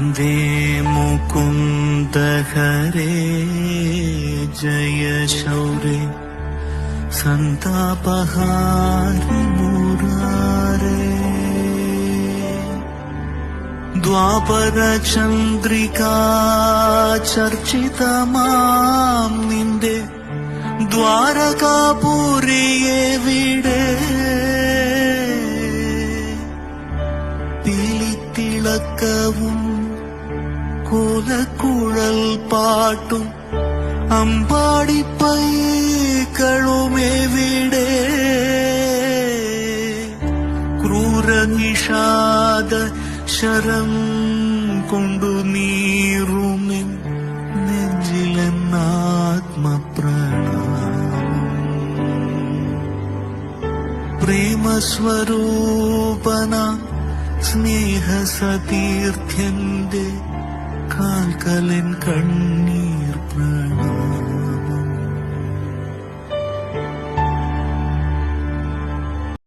वन्दे मुकुन्द हरे जय शौरे सन्तापहारि मुरारे द्वापर चन्द्रिका चर्चितमां निन्दे द्वारकापुरिये विडे തിളക്കവും കോലക്കുഴൽ പാട്ടും അമ്പാടിപ്പൈകളുമെവിടെ ക്രൂരനിഷാദ ശരം കൊണ്ടു നീറുമെൻ നെഞ്ചിലെന്നാത്മപ്രണാമം പ്രേമസ്വരൂപന സ്നേഹസതീർത്ഥ്യന്റെ കാൽക്കലൻ കണ്ണീർ പ്രണാമം.